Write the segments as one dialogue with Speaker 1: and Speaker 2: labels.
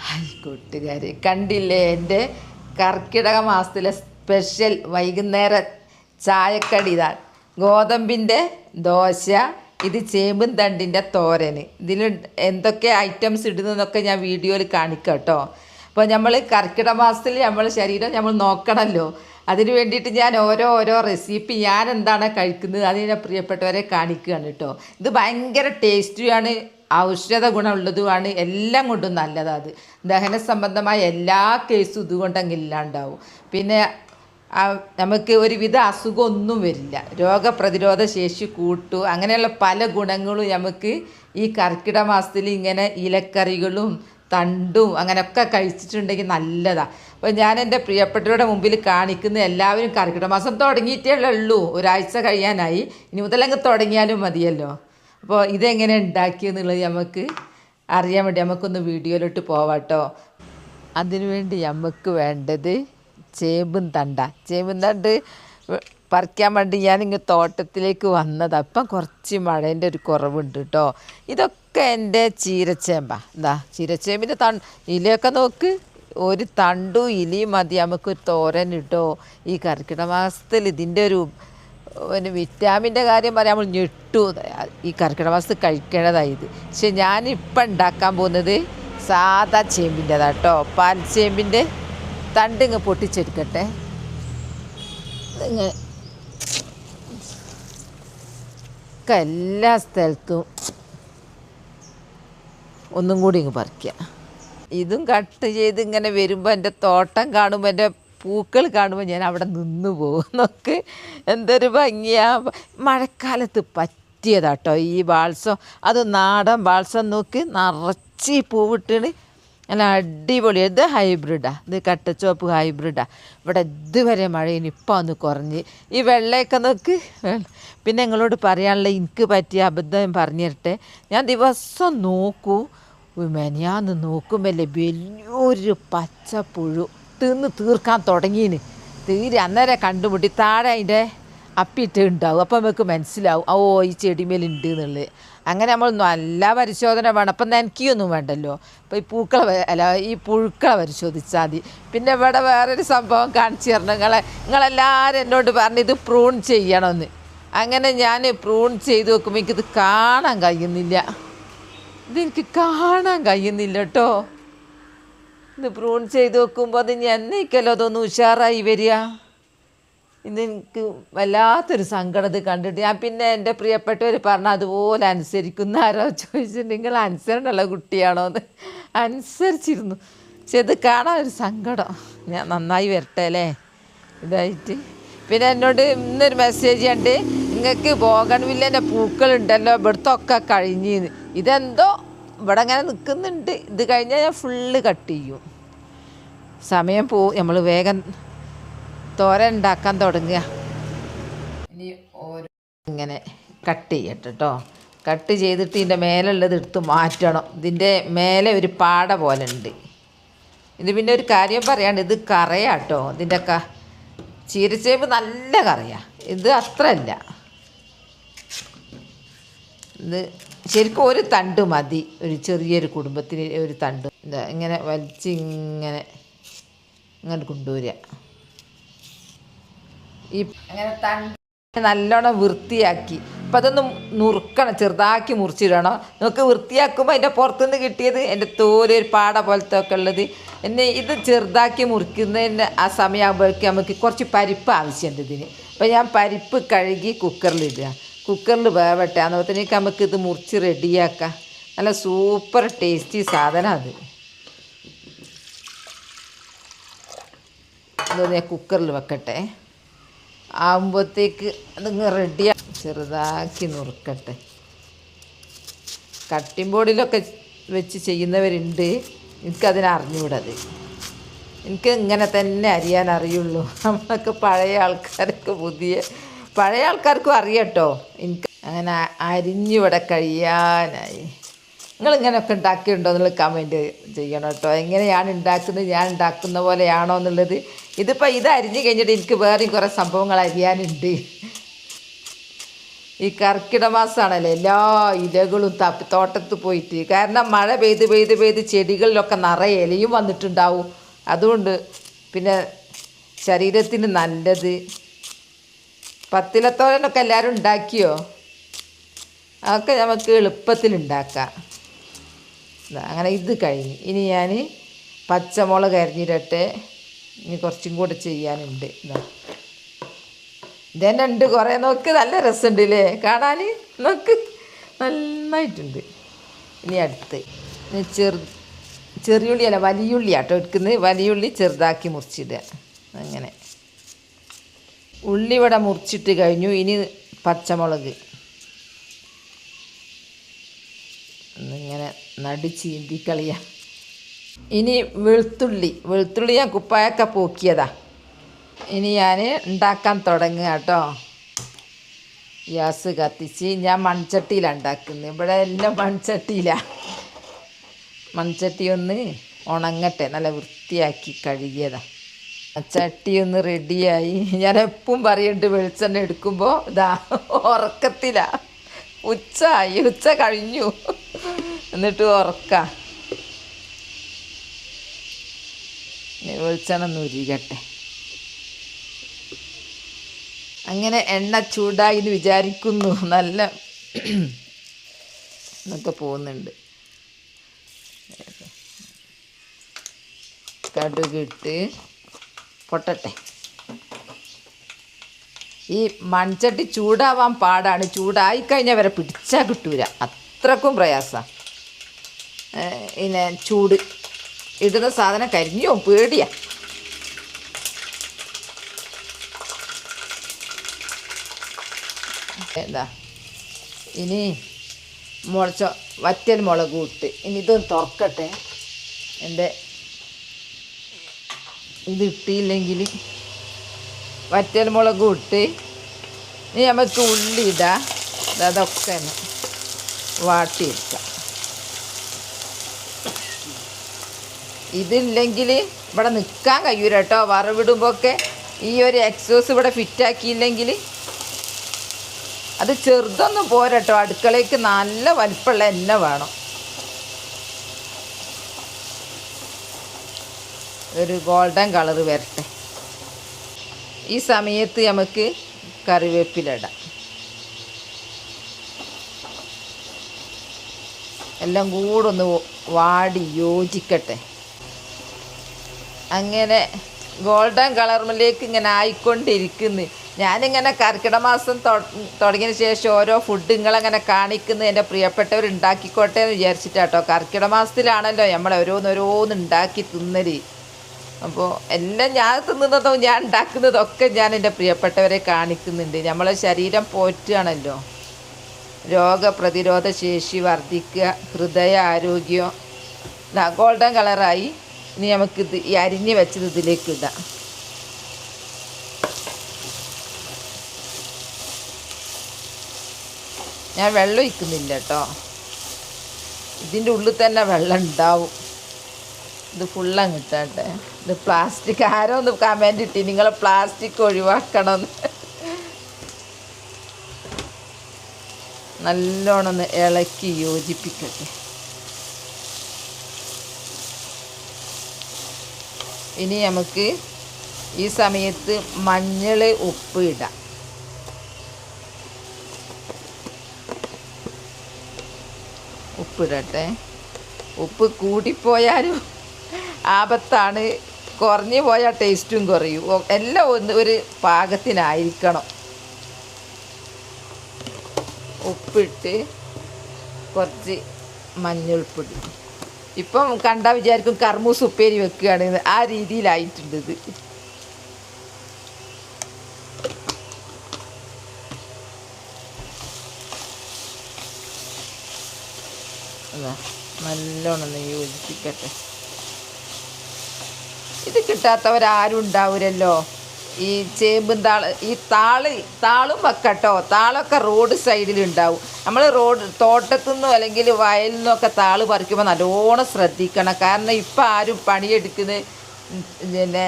Speaker 1: Hi കൂട്ടുകാർ, കണ്ടില്ലേ എൻ്റെ കർക്കിടക മാസത്തിലെ സ്പെഷ്യൽ വൈകുന്നേര ചായക്കടി ഇതാണ്. ഗോതമ്പിൻ്റെ ദോശ, ഇത് ചേമ്പും തണ്ടിൻ്റെ തോരന്. ഇതിൽ എന്തൊക്കെ ഐറ്റംസ് ഇടുന്നതെന്നൊക്കെ ഞാൻ വീഡിയോയിൽ കാണിക്കാം കേട്ടോ. അപ്പോൾ നമ്മൾ കർക്കിടക മാസത്തിൽ നമ്മൾ ശരീരം നമ്മൾ നോക്കണമല്ലോ. അതിന് വേണ്ടിയിട്ട് ഞാൻ ഓരോ റെസിപ്പി ഞാൻ എന്താണ് കഴിക്കുന്നത് അതിനെ പ്രിയപ്പെട്ടവരെ കാണിക്കുകയാണ് കേട്ടോ. ഇത് ഭയങ്കര ടേസ്റ്റിയാണ്, ഔഷധ ഗുണമുള്ളതുമാണ്, എല്ലാം കൊണ്ടും നല്ലതാണ്. അത് ദഹന സംബന്ധമായ എല്ലാ കേസും ഇതുകൊണ്ടങ്ങ് ഇല്ലാണ്ടാവും. പിന്നെ നമുക്ക് ഒരുവിധ അസുഖമൊന്നും വരില്ല, രോഗപ്രതിരോധ ശേഷി കൂട്ടും, അങ്ങനെയുള്ള പല ഗുണങ്ങളും നമുക്ക് ഈ കർക്കിടക മാസത്തിൽ ഇങ്ങനെ ഇലക്കറികളും തണ്ടും അങ്ങനെയൊക്കെ കഴിച്ചിട്ടുണ്ടെങ്കിൽ നല്ലതാണ്. അപ്പോൾ ഞാൻ എൻ്റെ പ്രിയപ്പെട്ടവരുടെ മുമ്പിൽ കാണിക്കുന്ന എല്ലാവരും കർക്കിടക മാസം തുടങ്ങിയിട്ടേ ഉള്ളൂ, ഒരാഴ്ച കഴിയാനായി, ഇനി മുതലങ്ങ് തുടങ്ങിയാലും മതിയല്ലോ. അപ്പോൾ ഇതെങ്ങനെ ഉണ്ടാക്കിയെന്നുള്ളത് നമുക്ക് അറിയാൻ വേണ്ടി നമുക്കൊന്ന് വീഡിയോയിലോട്ട് പോവാം കേട്ടോ. അതിനുവേണ്ടി നമുക്ക് വേണ്ടത് ചേമ്പും തണ്ട് പറിക്കാൻ വേണ്ടി ഞാനിങ്ങ് തോട്ടത്തിലേക്ക് വന്നതാണ്. അപ്പം കുറച്ച് മഴേൻ്റെ ഒരു കുറവുണ്ട് കേട്ടോ. ഇതൊക്കെ എൻ്റെ ചീരച്ചേമ്പാണ്. എന്താ ചീരച്ചേമ്പിൻ്റെ ഇലയൊക്കെ നോക്ക്, ഒരു തണ്ടും ഇലയും മതി നമുക്കൊരു തോരൻ കേട്ടോ. ഈ കർക്കിടക മാസത്തിൽ ഇതിൻ്റെ ഒരു വിറ്റാമിൻ്റെ കാര്യം പറയാൻ നമ്മൾ ഞെട്ടു. ഈ കർക്കിടക മാസത്തിൽ കഴിക്കേണ്ടതായത്. പക്ഷെ ഞാനിപ്പം ഉണ്ടാക്കാൻ പോകുന്നത് സാദാ ചേമ്പിൻ്റെതാണ് കേട്ടോ. പാൽച്ചേമ്പിൻ്റെ തണ്ട് ഇങ്ങ് പൊട്ടിച്ചെടുക്കട്ടെ. ഇങ്ങനെ എല്ലാ സ്ഥലത്തും ഒന്നും കൂടി ഇങ്ങ് പറിക്കുക. ഇതും കട്ട് ചെയ്ത് ഇങ്ങനെ വരുമ്പോൾ എൻ്റെ തോട്ടം കാണുമ്പോൾ, എൻ്റെ പൂക്കൾ കാണുമ്പോൾ ഞാൻ അവിടെ നിന്ന് പോകും. നോക്ക് എന്തൊരു ഭംഗിയാ. മഴക്കാലത്ത് പറ്റിയതാട്ടോ ഈ ബാൾസം. അത് നാടൻ ബാൾസം നോക്ക്, നിറച്ച് പൂവിട്ടാണ്, നല്ല അടിപൊളി. ഇത് ഹൈബ്രിഡാണ്, ഇത് കട്ടച്ചോപ്പ് ഹൈബ്രിഡാണ്. ഇവിടെ ഇതുവരെ മഴയിന് ഇപ്പം ഒന്ന് കുറഞ്ഞ്. ഈ വെള്ളയൊക്കെ നോക്ക്. പിന്നെ നിങ്ങളോട് പറയാനുള്ള എനിക്ക് പറ്റിയ അബദ്ധം പറഞ്ഞു തരട്ടെ. ഞാൻ ദിവസം നോക്കൂ, മെനിയാന്ന് നോക്കുമ്പല്ലേ വലിയൊരു പച്ചപ്പുഴു തിന്ന് തീർക്കാൻ തുടങ്ങീന്. അന്നേരം കണ്ടുമുട്ടി താഴെ അതിൻ്റെ അപ്പിയിട്ട് ഉണ്ടാവും. അപ്പം നമുക്ക് മനസ്സിലാവും ഓ ഈ ചെടിമേലുണ്ട് എന്നുള്ളത്. അങ്ങനെ നമ്മൾ നല്ല പരിശോധന വേണം. അപ്പം നനയ്ക്കൊന്നും വേണ്ടല്ലോ. അപ്പോൾ ഈ ഈ പുഴുക്കളെ പരിശോധിച്ചാൽ മതി. പിന്നെ ഇവിടെ വേറൊരു സംഭവം കാണിച്ചു തരണം. നിങ്ങളെല്ലാവരും എന്നോട് പറഞ്ഞു ഇത് പ്രൂൺ ചെയ്യണമെന്ന്. അങ്ങനെ ഞാൻ പ്രൂൺ ചെയ്ത് നോക്കുമ്പോൾ എനിക്കിത് കാണാൻ കഴിയുന്നില്ല. ഇതെനിക്ക് കാണാൻ കഴിയുന്നില്ല കേട്ടോ. ഇത് പ്രൂൺ ചെയ്ത് നോക്കുമ്പോൾ അത് എന്നേക്കല്ലോ അതൊന്ന് ഉഷാറായി വരിക. ഇതെനിക്ക് വല്ലാത്തൊരു സങ്കടം ഇത് കണ്ടിട്ട്. ഞാൻ പിന്നെ എൻ്റെ പ്രിയപ്പെട്ടവർ പറഞ്ഞാൽ അതുപോലെ അനുസരിക്കുന്ന ആരോ ചോദിച്ചിട്ട് നിങ്ങൾ അനുസരണമുള്ള കുട്ടിയാണോ എന്ന്. അനുസരിച്ചിരുന്നു, പക്ഷെ ഇത് കാണാൻ ഒരു സങ്കടം. ഞാൻ നന്നായി വരട്ടെ അല്ലേ ഇതായിട്ട്. പിന്നെ എന്നോട് ഇന്നൊരു മെസ്സേജ് ഉണ്ട്, നിങ്ങൾക്ക് ബോഗൺവില്ലേൻ്റെ പൂക്കളുണ്ടല്ലോ ഇവിടുത്തൊക്കെ കഴിഞ്ഞിന്ന്. ഇതെന്തോ ഇവിടെ അങ്ങനെ നിൽക്കുന്നുണ്ട്. ഇത് കഴിഞ്ഞാൽ ഞാൻ ഫുള്ള് കട്ട് ചെയ്യും. സമയം പോവും, നമ്മൾ വേഗം തോരൻ ഉണ്ടാക്കാൻ തുടങ്ങുക. ഇനി ഓരോ ഇങ്ങനെ കട്ട് ചെയ്യട്ടെ കേട്ടോ. കട്ട് ചെയ്തിട്ട് ഇതിൻ്റെ മേലുള്ളത് എടുത്ത് മാറ്റണം. ഇതിൻ്റെ മേലെ ഒരു പാട പോലെ ഉണ്ട്. ഇത് പിന്നെ ഒരു കാര്യം പറയാണ്, ഇത് കറയാട്ടോ. ഇതിൻ്റെ ചീരച്ചേമ്പ് നല്ല കറയാണ്, ഇത് അത്ര അല്ല. ഇത് ശരിക്കും ഒരു തണ്ട് മതി ഒരു ചെറിയൊരു കുടുംബത്തിന്. ഒരു തണ്ട് എന്താ ഇങ്ങനെ വലിച്ച് ഇങ്ങനെ കൊണ്ടുവരിക. ഈ അങ്ങനെ തണ്ട് നല്ലോണം വൃത്തിയാക്കി അപ്പം അതൊന്ന് നുറുക്കണം, ചെറുതാക്കി മുറിച്ചിടണം. നമുക്ക് വൃത്തിയാക്കുമ്പോൾ അതിൻ്റെ പുറത്തുനിന്ന് കിട്ടിയത് എൻ്റെ തോല് ഒരു പാട പോലത്തെ ഒക്കെ ഉള്ളത്. എന്നെ ഇത് ചെറുതാക്കി മുറിക്കുന്നതിന് ആ സമയമാകുമ്പോഴേക്കും നമുക്ക് കുറച്ച് പരിപ്പ് ആവശ്യമുണ്ട് ഇതിന്. അപ്പോൾ ഞാൻ പരിപ്പ് കഴുകി കുക്കറിലിടുക. കുക്കറിൽ വേവട്ടെ, അന്നത്തേക്ക് നമുക്ക് ഇത് മുറിച്ച് റെഡിയാക്കാം. നല്ല സൂപ്പർ ടേസ്റ്റി സാധനം അത്. അതൊന്ന് ഞാൻ കുക്കറിൽ വെക്കട്ടെ. ആകുമ്പോഴത്തേക്ക് അതിങ്ങ് റെഡിയാ. ചെറുതാക്കി നുറുക്കട്ടെ. കട്ടിംഗ് ബോർഡിലൊക്കെ വെച്ച് ചെയ്യുന്നവരുണ്ട്, എനിക്കതിനെ അറിഞ്ഞുകൂടത്. എനിക്ക് ഇങ്ങനെ തന്നെ അരിയാൻ അറിയുള്ളൂ. നമ്മളൊക്കെ പഴയ ആൾക്കാരൊക്കെ പഴയ ആൾക്കാർക്കും അറിയാട്ടോ. എനിക്ക് അങ്ങനെ അരിഞ്ഞിവിടെ കഴിയാനായി. നിങ്ങളിങ്ങനെയൊക്കെ ഉണ്ടാക്കിയിട്ടുണ്ടോ എന്നുള്ളത് കമൻറ്റ് ചെയ്യണം കേട്ടോ. എങ്ങനെയാണ് ഉണ്ടാക്കുന്നത്, ഞാൻ ഉണ്ടാക്കുന്ന പോലെയാണോ എന്നുള്ളത്. ഇതിപ്പോൾ ഇത് അരിഞ്ഞ് കഴിഞ്ഞിട്ട് എനിക്ക് വേറെയും കുറേ സംഭവങ്ങൾ അരിയാനുണ്ട്. ഈ കർക്കിടക മാസമാണല്ലോ എല്ലാ ഇലകളും തോട്ടത്ത് പോയിട്ട്, കാരണം മഴ പെയ്ത് പെയ്ത് പെയ്ത് ചെടികളിലൊക്കെ നിറയെ ഇലയും വന്നിട്ടുണ്ടാവും. അതുകൊണ്ട് പിന്നെ ശരീരത്തിന് നല്ലത്. പത്തിലത്തോരനൊക്കെ എല്ലാവരും ഉണ്ടാക്കിയോ? അതൊക്കെ നമുക്ക് എളുപ്പത്തിൽ ഉണ്ടാക്കാം. അങ്ങനെ ഇത് കഴിഞ്ഞ് ഇനി ഞാൻ പച്ചമുളക് അരിഞ്ഞിടട്ടെ. ഇനി കുറച്ചും കൂടെ ചെയ്യാനുണ്ട്. ഇതന്നെ ഉണ്ട് കുറേ. നോക്ക്, നല്ല രസമുണ്ട് അല്ലേ കാണാൻ? നോക്ക്, നന്നായിട്ടുണ്ട്. ഇനി അടുത്ത് ചെറിയുള്ളി അല്ല വലിയുള്ളി ആട്ടോ എടുക്കുന്നത്. വലിയുള്ളി ചെറുതാക്കി മുറിച്ചിടുക. അങ്ങനെ ഉള്ളി ഇവിടെ മുറിച്ചിട്ട് കഴിഞ്ഞു. ഇനി പച്ചമുളക് ഇങ്ങനെ നടു ചീന്തി കളിയാം. ഇനി വെളുത്തുള്ളി ഞാൻ കുപ്പായൊക്കെ പോക്കിയതാ. ഇനി ഞാൻ ഉണ്ടാക്കാൻ തുടങ്ങുക കേട്ടോ. ഗ്യാസ് കത്തിച്ച് ഞാൻ മൺചട്ടിയിലാണ് ഉണ്ടാക്കുന്നത്. ഇവിടെ എല്ലാം മൺചട്ടിയിലാണ്. മൺചട്ടി ഒന്ന് ഉണങ്ങട്ടെ. നല്ല വൃത്തിയാക്കി കഴുകിയതാ. ചട്ടി ഒന്ന് റെഡിയായി. ഞാൻ എപ്പം പറയുന്നുണ്ട് വെളിച്ചെണ്ണ എടുക്കുമ്പോൾ ഇതാ ഉറക്കത്തിലാണ്. ഉച്ച കഴിഞ്ഞു എന്നിട്ട് ഉറക്കാം. വെളിച്ചെണ്ണ ഒന്ന് ഉരുകട്ടെ. അങ്ങനെ എണ്ണ ചൂടായി എന്ന് വിചാരിക്കുന്നു. നല്ല എന്നൊക്കെ പോകുന്നുണ്ട്. കടുകിട്ട് പൊട്ടട്ടെ. ഈ മൺചട്ടി ചൂടാവാൻ പാടാണ്. ചൂടായിക്കഴിഞ്ഞാൽ വരെ പിടിച്ചാൽ കിട്ടൂല, അത്രക്കും പ്രയാസമാണ്. പിന്നെ ചൂട് ഇടുന്ന സാധനം കരിഞ്ഞോ പേടിയാ. എന്താ ഇനി വറ്റൽ മുളക് ഇട്ട് ഇനി ഇതൊന്ന് തുറക്കട്ടെ. എൻ്റെ ഇത് ഇട്ടില്ലെങ്കിൽ വറ്റൽ മുളകും ഇട്ട് ഇനി നമുക്ക് ഉള്ളി ഇടാം. അതൊക്കെ വാട്ടിയെടുക്കാം. ഇതില്ലെങ്കിൽ ഇവിടെ നിൽക്കാൻ കഴിയൂല കേട്ടോ. വറവിടുമ്പോഴൊക്കെ ഈ ഒരു എക്സോസ് ഇവിടെ ഫിറ്റാക്കിയില്ലെങ്കിൽ അത് ചെറുതൊന്നും പോരട്ടോ. അടുക്കളയ്ക്ക് നല്ല വലിപ്പമുള്ള എണ്ണ വേണം. ഒരു ഗോൾഡൻ കളറ് വരട്ടെ. ഈ സമയത്ത് നമുക്ക് കറിവേപ്പില ഇടാം. എല്ലാം കൂടെ ഒന്ന് വാടി യോജിക്കട്ടെ. അങ്ങനെ ഗോൾഡൻ കളറിലേക്ക് ഇങ്ങനെ ആയിക്കൊണ്ടിരിക്കുന്നു. ഞാനിങ്ങനെ കർക്കിടക മാസം തുടങ്ങിയതിന് ശേഷം ഓരോ ഫുഡ് നിങ്ങളങ്ങനെ കാണിക്കുന്നത് എൻ്റെ പ്രിയപ്പെട്ടവർ ഉണ്ടാക്കിക്കോട്ടെ എന്ന് വിചാരിച്ചിട്ടാട്ടോ. കർക്കിടക മാസത്തിലാണല്ലോ നമ്മൾ ഓരോന്നോരോന്ന് ഉണ്ടാക്കി തിന്നല്. അപ്പോൾ എല്ലാം ഞാൻ തിന്നുന്നതും ഞാൻ ഉണ്ടാക്കുന്നതൊക്കെ ഞാൻ എൻ്റെ പ്രിയപ്പെട്ടവരെ കാണിക്കുന്നുണ്ട്. നമ്മളെ ശരീരം പോറ്റുകയാണല്ലോ. രോഗപ്രതിരോധ ശേഷി വർദ്ധിക്കുക, ഹൃദയ ആരോഗ്യം. ഗോൾഡൻ കളറായി. ഇനി നമുക്കിത് ഈ അരിഞ്ഞ് വെച്ചത് ഇതിലേക്ക് ഇടാം. ഞാൻ വെള്ളം ഒഴിക്കുന്നില്ല കേട്ടോ. ഇതിൻ്റെ ഉള്ളിൽ തന്നെ വെള്ളം ഉണ്ടാവും. ഇത് ഫുള്ളം കിട്ടട്ടെ. ഇത് പ്ലാസ്റ്റിക് ആരോ ഒന്ന് കമൻറ്റ് ഇട്ടി നിങ്ങൾ പ്ലാസ്റ്റിക് ഒഴിവാക്കണമെന്ന്. നല്ലോണം ഒന്ന് ഇളക്കി യോജിപ്പിക്കട്ടെ. ഇനി നമുക്ക് ഈ സമയത്ത് മഞ്ഞൾ ഉപ്പ് ഇടാം. ഉപ്പിടട്ടെ. ഉപ്പ് കൂടിപ്പോയാലും ആപത്താണ്, കുറഞ്ഞു പോയാൽ ടേസ്റ്റും കുറയും. എല്ലാം ഒരു പാകത്തിനായിരിക്കണം. ഉപ്പിട്ട് കുറച്ച് മഞ്ഞൾപ്പൊടി. ഇപ്പം കണ്ടാൽ വിചാരിക്കും കർമൂസ് ഉപ്പേരി വെക്കുകയാണ്. ആ രീതിയിലായിട്ടുണ്ട് ഇത്. നല്ലോണം യോജിപ്പിക്കട്ടെ. ഇത് കിട്ടാത്തവരാരും ഉണ്ടാവില്ലല്ലോ. ഈ ചേമ്പും താളും വെക്കട്ടോ. താളൊക്കെ റോഡ് സൈഡിലുണ്ടാവും. നമ്മൾ തോട്ടത്തു നിന്നോ അല്ലെങ്കിൽ വയലിൽ നിന്നൊക്കെ താള് പറിക്കുമ്പോൾ നല്ലോണം ശ്രദ്ധിക്കണം. കാരണം ഇപ്പം ആരും പണിയെടുക്കുന്നത് പിന്നെ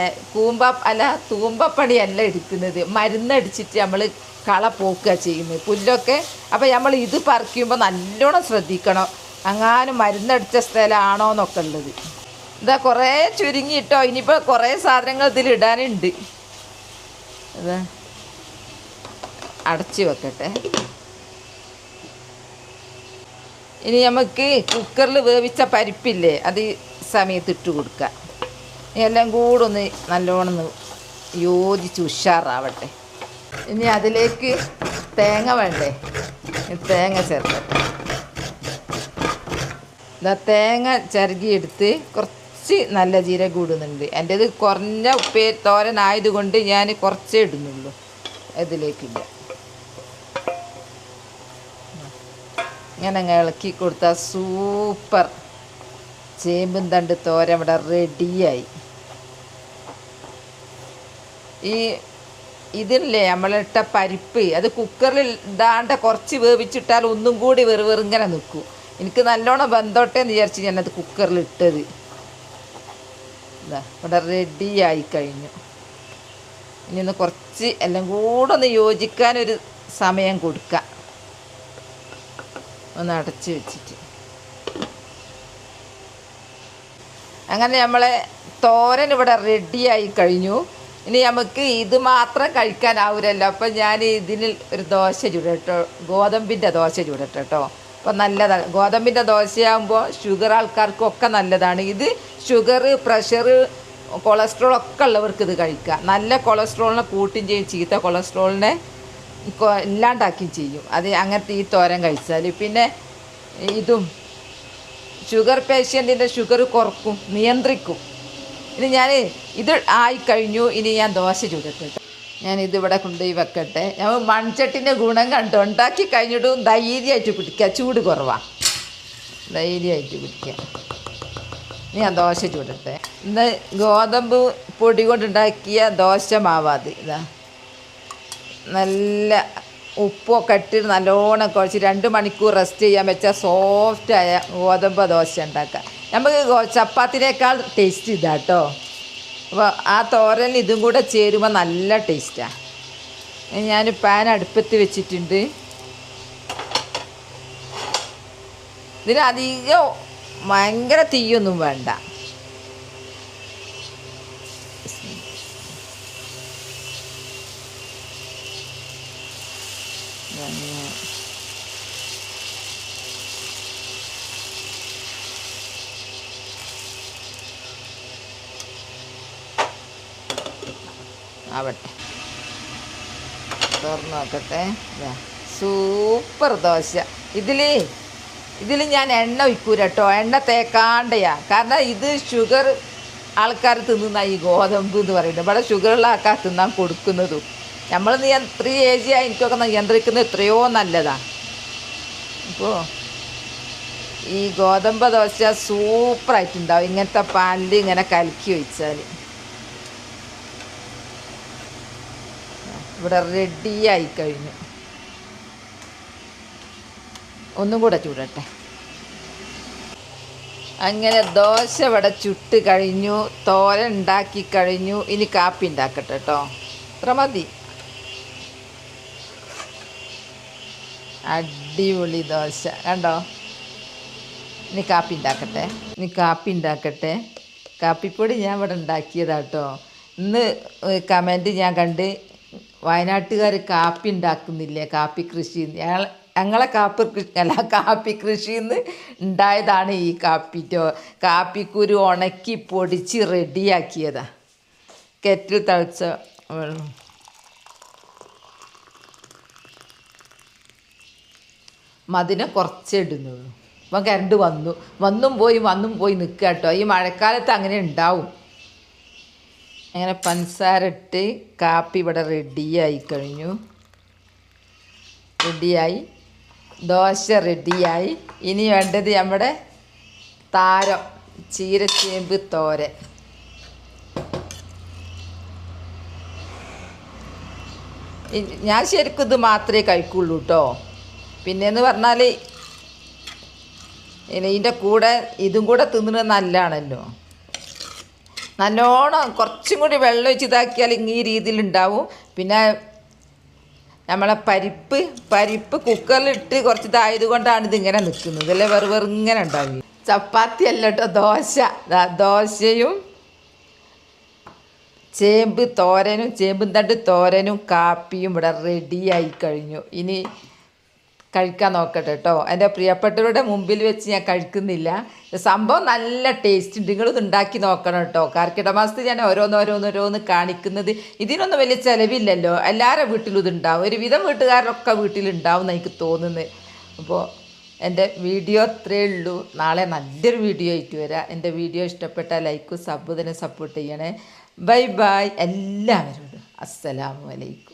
Speaker 1: അല്ല തൂമ്പപ്പണിയല്ല എടുക്കുന്നത്, മരുന്നടിച്ചിട്ട് നമ്മൾ കള പോക്കുക ചെയ്യുന്നത് പുല്ലൊക്കെ. അപ്പോൾ നമ്മൾ ഇത് പറിക്കുമ്പോൾ നല്ലോണം ശ്രദ്ധിക്കണം, അങ്ങാനും മരുന്നടിച്ച സ്ഥലമാണോ എന്നൊക്കെ ഉള്ളത്. ഇതാ കുറേ ചുരുങ്ങിയിട്ടോ, ഇനിയിപ്പോൾ കുറേ സാധനങ്ങൾ ഇതിലിടാനുണ്ട്. അതാ അടച്ച് വെക്കട്ടെ. ഇനി നമുക്ക് കുക്കറിൽ വേവിച്ച പരിപ്പില്ലേ, അത് ഈ സമയത്ത് ഇട്ട് കൊടുക്കുക. എല്ലാം കൂടെ ഒന്ന് നല്ലോണം യോജിച്ച് ഉഷാറാവട്ടെ. ഇനി അതിലേക്ക് തേങ്ങ വേണ്ടേ, തേങ്ങ ചേർക്കട്ടെ. ഇതാ തേങ്ങ ചിരകിയെടുത്ത് കുറച്ച് നല്ല ജീരകം ഇടുന്നുണ്ട്. എൻ്റെ ഇത് കുറഞ്ഞ തോരനായതുകൊണ്ട് ഞാൻ കുറച്ചേ ഇടുന്നുള്ളൂ. ഇതിലേക്കില്ല, ഇങ്ങനെ ഇളക്കി കൊടുത്താൽ സൂപ്പർ ചേമ്പും തണ്ട് തോരൻ ഇവിടെ റെഡിയായി. ഇതില്ലേ നമ്മളിട്ട പരിപ്പ്, അത് കുക്കറിൽ ഇടാണ്ട് കുറച്ച് വേവിച്ചിട്ടാൽ ഒന്നും കൂടി വെറുങ്ങനെ നിൽക്കും. എനിക്ക് നല്ലോണം ബന്ധോട്ടെ എന്ന് വിചാരിച്ച് ഞാനത് കുക്കറിൽ ഇട്ടത്. ഇതാ ഇവിടെ റെഡിയായി കഴിഞ്ഞു. ഇനി ഒന്ന് കുറച്ച് എല്ലാം കൂടെ ഒന്ന് യോജിക്കാനൊരു സമയം കൊടുക്കാം. ഒന്ന് അടച്ച് വെച്ചിട്ട് അങ്ങനെ നമ്മളെ തോരൻ ഇവിടെ റെഡിയായി കഴിഞ്ഞു. ഇനി നമുക്ക് ഇത് മാത്രം കഴിക്കാനാവില്ലല്ലോ. അപ്പം ഞാൻ ഇതിന് ഒരു ദോശ ചുടട്ടോ, ഗോതമ്പിൻ്റെ ദോശ ചുടട്ടോ കേട്ടോ. അപ്പം നല്ലതാണ്, ഗോതമ്പിൻ്റെ ദോശയാകുമ്പോൾ ഷുഗർ ആൾക്കാർക്കൊക്കെ നല്ലതാണ്. ഇത് ഷുഗർ, പ്രഷർ, കൊളസ്ട്രോൾ ഒക്കെ ഉള്ളവർക്ക് ഇത് കഴിക്കാം. നല്ല കൊളസ്ട്രോളിനെ കൂട്ടും ചെയ്യും, ചീത്ത കൊളസ്ട്രോളിനെ ഇല്ലാണ്ടാക്കുകയും ചെയ്യും അത് അങ്ങനത്തെ ഈ തോരൻ കഴിച്ചാൽ. പിന്നെ ഇതും ഷുഗർ പേഷ്യൻറ്റിൻ്റെ ഷുഗർ കുറക്കും, നിയന്ത്രിക്കും. ഇനി ഞാൻ ഇത് ആയിക്കഴിഞ്ഞു. ഇനി ഞാൻ ദോശ ചുടട്ടെ. ഞാനിതിവിടെ കൊണ്ടുപോയി വെക്കട്ടെ. ഞാൻ മൺചട്ടിൻ്റെ ഗുണം കണ്ടു, ഉണ്ടാക്കി കഴിഞ്ഞിട്ടും ധൈര്യമായിട്ട് പിടിക്കുക, ചൂട് കുറവാണ്, ധൈര്യമായിട്ട് പിടിക്കുക. ഞാൻ ദോശ ചുടട്ടെ. ഇന്ന് ഗോതമ്പ് പൊടി കൊണ്ടുണ്ടാക്കിയ ദോശ മാവാത്. ഇതാ നല്ല ഉപ്പൊക്കെ ഇട്ട് നല്ലോണം കുഴച്ച് 2 മണിക്കൂർ റെസ്റ്റ് ചെയ്യാൻ വെച്ചാൽ സോഫ്റ്റായ ഗോതമ്പ് ദോശ ഉണ്ടാക്കാം. നമുക്ക് ചപ്പാത്തിനേക്കാൾ ടേസ്റ്റ് ഇതാട്ടോ. അപ്പോൾ ആ തോരൻ ഇതും കൂടെ ചേരുമ്പോൾ നല്ല ടേസ്റ്റാണ്. ഞാൻ പാൻ അടുപ്പത്ത് വെച്ചിട്ടുണ്ട്. ഇതിനധികം ഭയങ്കര തീയൊന്നും വേണ്ട. ആവട്ടെ, തുറന്ന് നോക്കട്ടെ. സൂപ്പർ ദോശ. ഇതിൽ ഞാൻ എണ്ണ ഒഴിക്കൂല കേട്ടോ, എണ്ണ തേക്കാണ്ടയാ. കാരണം ഇത് ഷുഗർ ആൾക്കാർ തിന്നുന്ന ഈ ഗോതമ്പ് എന്ന് പറയുന്നത്, ഇവിടെ ഷുഗറുള്ള ആൾക്കാർ തിന്നാൻ കൊടുക്കുന്നതും. നമ്മൾ 3 AG ആയി എനിക്കൊക്കെ നിയന്ത്രിക്കുന്നത് എത്രയോ നല്ലതാണ്. അപ്പോൾ ഈ ഗോതമ്പ് ദോശ സൂപ്പറായിട്ടുണ്ടാവും ഇങ്ങനത്തെ പാനിൽ ഇങ്ങനെ കലക്കി ഒഴിച്ചാൽ. ഇവിടെ റെഡിയായി കഴിഞ്ഞു. ഒന്നും കൂടെ ചൂടട്ടെ. അങ്ങനെ ദോശ ഇവിടെ ചുട്ട് കഴിഞ്ഞു, തോരൻ ഉണ്ടാക്കി കഴിഞ്ഞു. ഇനി കാപ്പി ഉണ്ടാക്കട്ടെ കേട്ടോ, അത്ര മതി. അടിപൊളി ദോശ കണ്ടോ. ഇനി കാപ്പി ഉണ്ടാക്കട്ടെ. കാപ്പിപ്പൊടി ഞാൻ ഇവിടെ ഉണ്ടാക്കിയതാട്ടോ. ഇന്ന് കമൻറ്റ് ഞാൻ കണ്ട്, വയനാട്ടുകാർ കാപ്പി ഉണ്ടാക്കുന്നില്ലേ, കാപ്പി കൃഷി. ഞങ്ങളെ കാപ്പി കൃഷിയിൽ നിന്ന് ഉണ്ടായതാണ് ഈ കാപ്പിറ്റോ. കാപ്പിക്കുരു ഉണക്കി പൊടിച്ച് റെഡിയാക്കിയതാ. കെറ്റിൽ തിളച്ച വെള്ളം, മതിനെ കുറച്ചേ ഇടുന്നുള്ളൂ. അപ്പം കറണ്ട് വന്നും പോയി നിൽക്കുക കേട്ടോ. ഈ മഴക്കാലത്ത് അങ്ങനെ ഉണ്ടാവും. അങ്ങനെ പഞ്ചസാര ഇട്ട് കാപ്പി ഇവിടെ റെഡിയായി കഴിഞ്ഞു. ദോശ റെഡിയായി. ഇനി വേണ്ടത് നമ്മുടെ താരം ചീരച്ചേമ്പ് തോരൻ. ഞാൻ ശരിക്കും ഇത് മാത്രമേ കഴിക്കുള്ളൂ കേട്ടോ. പിന്നെയെന്ന് പറഞ്ഞാൽ ഇതിൻ്റെ കൂടെ ഇതും കൂടെ തിന്നുന്നത് നല്ലതാണല്ലോ. നല്ലോണം കുറച്ചും കൂടി വെള്ളം ഒഴിച്ച് ഇതാക്കിയാൽ ഈ രീതിയിലുണ്ടാവും. പിന്നെ നമ്മളെ പരിപ്പ് കുക്കറിലിട്ട് കുറച്ച് ഇതായത് കൊണ്ടാണ് ഇതിങ്ങനെ നിൽക്കുന്നത്. അല്ലേ വെറുങ്ങനെ ഉണ്ടാവും. ചപ്പാത്തി അല്ല കേട്ടോ, ദോശയും ചേമ്പും തണ്ട് തോരനും കാപ്പിയും ഇവിടെ റെഡിയായി കഴിഞ്ഞു. ഇനി കഴിക്കാൻ നോക്കട്ടെ കേട്ടോ. എൻ്റെ പ്രിയപ്പെട്ടവരുടെ മുമ്പിൽ വെച്ച് ഞാൻ കഴിക്കുന്നില്ല. സംഭവം നല്ല ടേസ്റ്റ് ഉണ്ട്. നിങ്ങളിത് ഉണ്ടാക്കി നോക്കണം കേട്ടോ. കർക്കിടക മാസത്തിൽ ഞാൻ ഓരോന്ന് കാണിക്കുന്നത്. ഇതിനൊന്നും വലിയ ചിലവില്ലല്ലോ. എല്ലാവരുടെ വീട്ടിലും ഇതുണ്ടാവും. ഒരുവിധം വീട്ടുകാരൊക്കെ വീട്ടിലുണ്ടാവും എന്ന് എനിക്ക് തോന്നുന്നത്. അപ്പോൾ എൻ്റെ വീഡിയോ അത്രയേ ഉള്ളൂ. നാളെ നല്ലൊരു വീഡിയോ ആയിട്ട് വരാം. എൻ്റെ വീഡിയോ ഇഷ്ടപ്പെട്ടാൽ ലൈക്കും സബ്ബ് തന്നെ സപ്പോർട്ട് ചെയ്യണേ. ബൈ ബൈ എല്ലാവരോടും. അസ്സലാമു അലൈക്കും.